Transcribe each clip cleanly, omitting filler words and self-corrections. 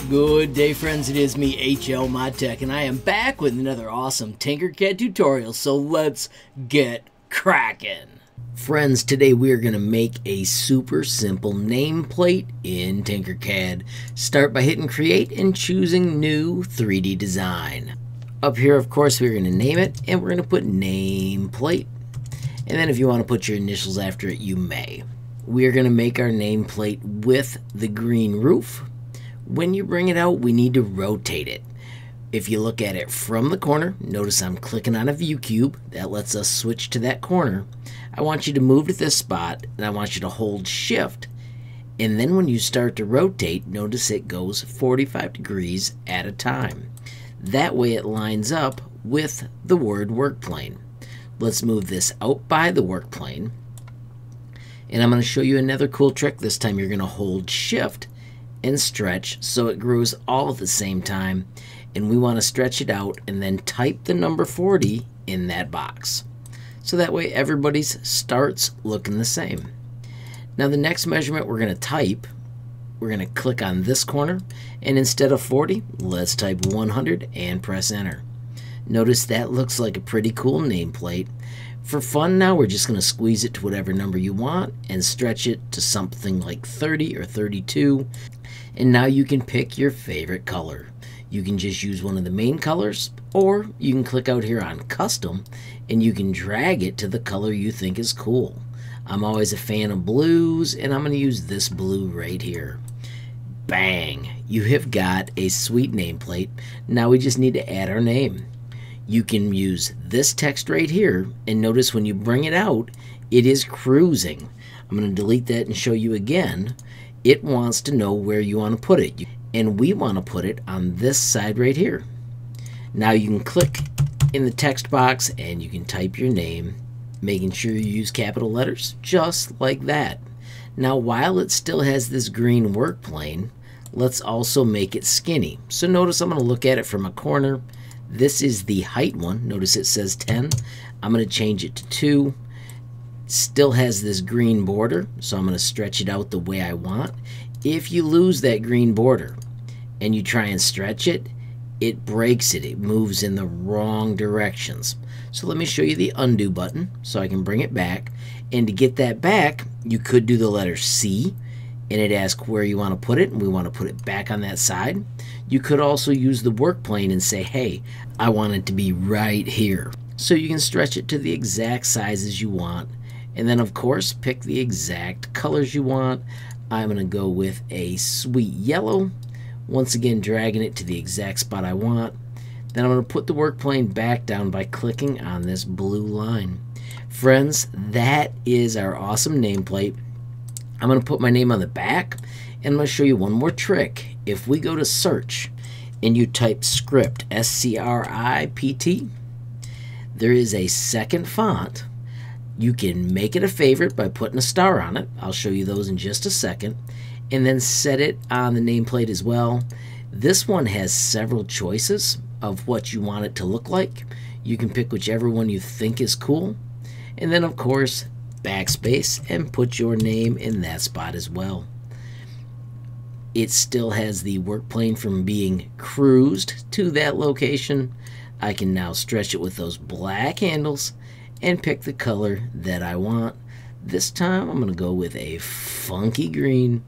Good day, friends. It is me, HLModTech, and I am back with another awesome Tinkercad tutorial, so let's get cracking. Friends, today we are going to make a super simple nameplate in Tinkercad. Start by hitting create and choosing new 3D design. Up here, of course, we're going to name it, and we're going to put nameplate. And then if you want to put your initials after it, you may. We are going to make our nameplate with the green roof. When you bring it out, we need to rotate it. If you look at it from the corner, notice I'm clicking on a view cube. That lets us switch to that corner. I want you to move to this spot, and I want you to hold shift. And then when you start to rotate, notice it goes 45 degrees at a time. That way it lines up with the word work plane. Let's move this out by the work plane. And I'm going to show you another cool trick. This time you're going to hold shift and stretch so it grows all at the same time, and we want to stretch it out and then type the number 40 in that box so that way everybody's starts looking the same. Now the next measurement we're going to type, we're going to click on this corner, and instead of 40, let's type 100 and press enter. Notice that looks like a pretty cool nameplate. For fun now, we're just going to squeeze it to whatever number you want and stretch it to something like 30 or 32. And now you can pick your favorite color. You can just use one of the main colors, or you can click out here on custom and you can drag it to the color you think is cool. I'm always a fan of blues, and I'm going to use this blue right here. Bang! You have got a sweet nameplate. Now we just need to add our name. You can use this text right here, and notice when you bring it out, it is cruising. I'm going to delete that and show you again. It wants to know where you want to put it, and we want to put it on this side right here. Now you can click in the text box and you can type your name, making sure you use capital letters, just like that. Now while it still has this green work plane, let's also make it skinny. So notice I'm going to look at it from a corner. This is the height one. Notice it says 10. I'm going to change it to 2. Still has this green border, so I'm going to stretch it out the way I want. If you lose that green border and you try and stretch it, it breaks it. It moves in the wrong directions. So let me show you the undo button so I can bring it back. And to get that back, you could do the letter C, and it asks where you want to put it, and we want to put it back on that side. You could also use the work plane and say, hey, I want it to be right here. So you can stretch it to the exact sizes you want. And then, of course, pick the exact colors you want. I'm going to go with a sweet yellow. Once again, dragging it to the exact spot I want. Then I'm going to put the work plane back down by clicking on this blue line. Friends, that is our awesome nameplate. I'm going to put my name on the back, and I'm going to show you one more trick. If we go to search and you type script, S-C-R-I-P-T, there is a second font. You can make it a favorite by putting a star on it. I'll show you those in just a second. And then set it on the nameplate as well. This one has several choices of what you want it to look like. You can pick whichever one you think is cool. And then, of course, backspace and put your name in that spot as well. It still has the work plane from being cruised to that location. I can now stretch it with those black handles and pick the color that I want. This time I'm going to go with a funky green.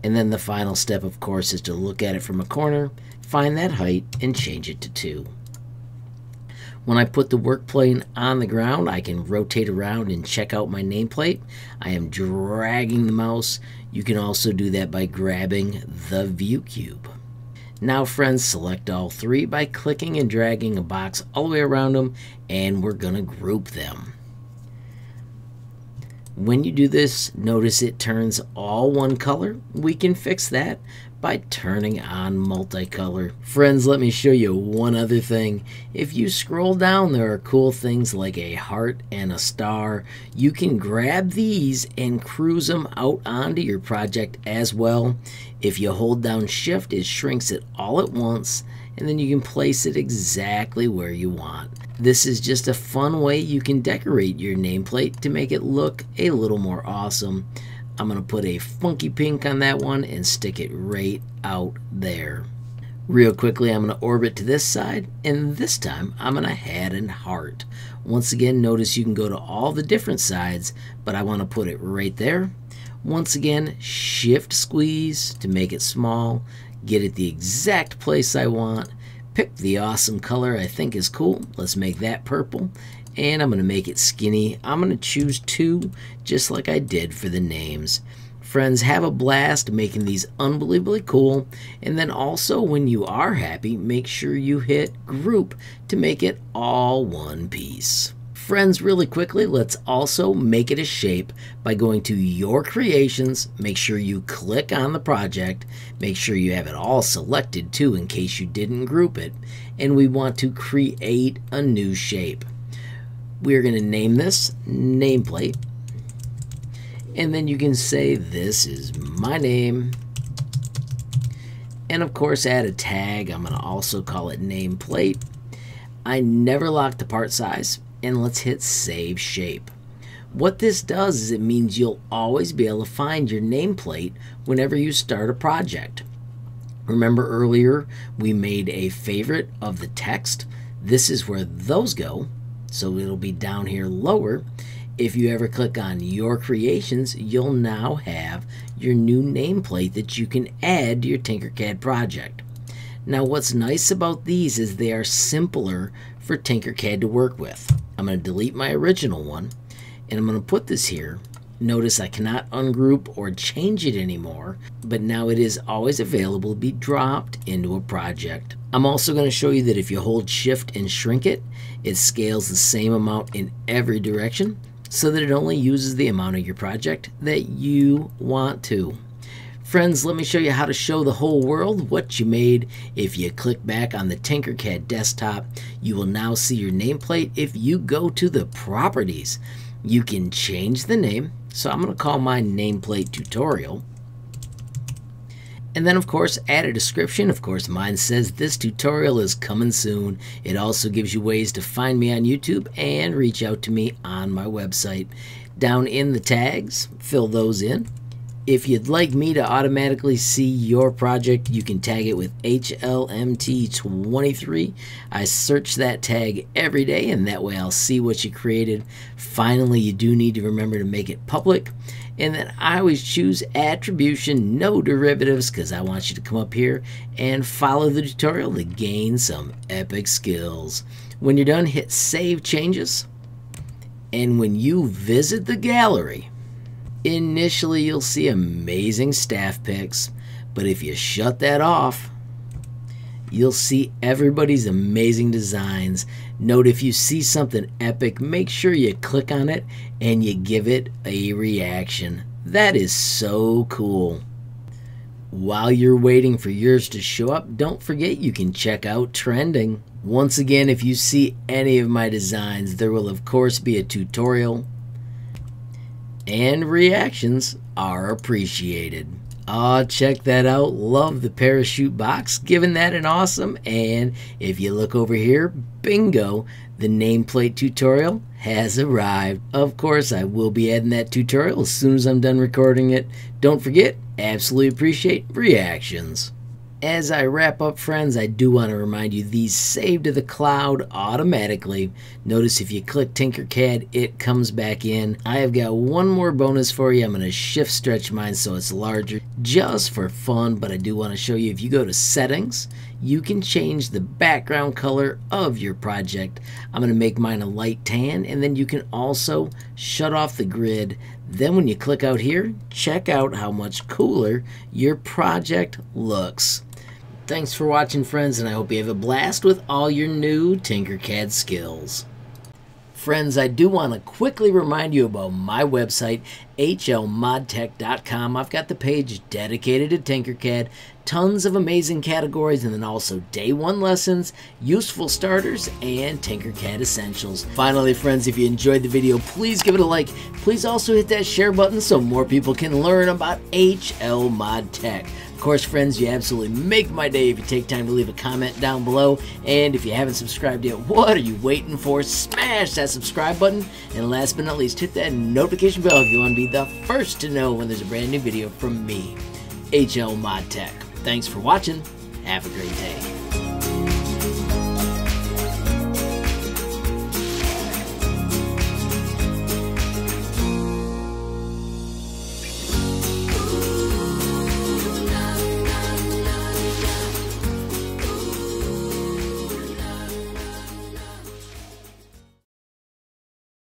And then the final step, of course, is to look at it from a corner, find that height, and change it to 2. When I put the work plane on the ground, I can rotate around and check out my nameplate. I am dragging the mouse. You can also do that by grabbing the view cube. Now, friends, select all 3 by clicking and dragging a box all the way around them, and we're going to group them. When you do this, notice it turns all one color. We can fix that by turning on multicolor. Friends, let me show you one other thing. If you scroll down, there are cool things like a heart and a star. You can grab these and cruise them out onto your project as well. If you hold down shift, it shrinks it all at once, and then you can place it exactly where you want. This is just a fun way you can decorate your nameplate to make it look a little more awesome. I'm going to put a funky pink on that one and stick it right out there. Real quickly, I'm going to orbit to this side, and this time I'm going to add a heart. Once again, notice you can go to all the different sides, but I want to put it right there. Once again, shift squeeze to make it small, get it the exact place I want, pick the awesome color I think is cool. Let's make that purple, and I'm going to make it skinny. I'm going to choose 2, just like I did for the names. Friends, have a blast making these unbelievably cool, and then also when you are happy, make sure you hit group to make it all one piece. Friends, really quickly, let's also make it a shape by going to your creations. Make sure you click on the project, make sure you have it all selected too in case you didn't group it, and we want to create a new shape. We're going to name this nameplate. And then you can say, this is my name. And of course, add a tag. I'm going to also call it nameplate. I never lock the part size. And let's hit save shape. What this does is it means you'll always be able to find your nameplate whenever you start a project. Remember earlier, we made a favorite of the text. This is where those go. So it'll be down here lower. If you ever click on your creations, you'll now have your new nameplate that you can add to your Tinkercad project. Now what's nice about these is they are simpler for Tinkercad to work with. I'm going to delete my original one and I'm going to put this here. Notice I cannot ungroup or change it anymore, but now it is always available to be dropped into a project. I'm also going to show you that if you hold shift and shrink it, it scales the same amount in every direction, so that it only uses the amount of your project that you want to. Friends, let me show you how to show the whole world what you made. If you click back on the Tinkercad desktop, you will now see your nameplate. If you go to the properties, you can change the name. So I'm going to call mine nameplate tutorial. And then of course add a description. Of course mine says this tutorial is coming soon. It also gives you ways to find me on YouTube and reach out to me on my website. Down in the tags, fill those in. If you'd like me to automatically see your project, you can tag it with HLMT23. I search that tag every day and that way I'll see what you created. Finally, you do need to remember to make it public. And then I always choose attribution, no derivatives, because I want you to come up here and follow the tutorial to gain some epic skills. When you're done, hit Save Changes. And when you visit the gallery, initially you'll see amazing staff pics, but if you shut that off, you'll see everybody's amazing designs. Note if you see something epic, make sure you click on it and you give it a reaction. That is so cool. While you're waiting for yours to show up, don't forget you can check out trending. Once again, if you see any of my designs, there will of course be a tutorial, and reactions are appreciated. Oh, check that out. Love the parachute box. Giving that an awesome. And if you look over here, bingo, the nameplate tutorial has arrived. Of course, I will be adding that tutorial as soon as I'm done recording it. Don't forget, absolutely appreciate reactions. As I wrap up, friends, I do want to remind you these save to the cloud automatically. Notice if you click Tinkercad, it comes back in. I have got one more bonus for you. I'm going to shift stretch mine so it's larger just for fun, but I do want to show you if you go to settings, you can change the background color of your project. I'm going to make mine a light tan, and then you can also shut off the grid. Then when you click out here, check out how much cooler your project looks. Thanks for watching, friends, and I hope you have a blast with all your new Tinkercad skills. Friends, I do want to quickly remind you about my website, HLModTech.com. I've got the page dedicated to Tinkercad, tons of amazing categories, and then also day one lessons, useful starters, and Tinkercad essentials. Finally, friends, if you enjoyed the video, please give it a like. Please also hit that share button so more people can learn about HLModTech. Of course, friends, you absolutely make my day if you take time to leave a comment down below. And if you haven't subscribed yet, what are you waiting for? Smash that subscribe button. And last but not least, hit that notification bell if you want to be the first to know when there's a brand new video from me, HLModTech. Thanks for watching. Have a great day.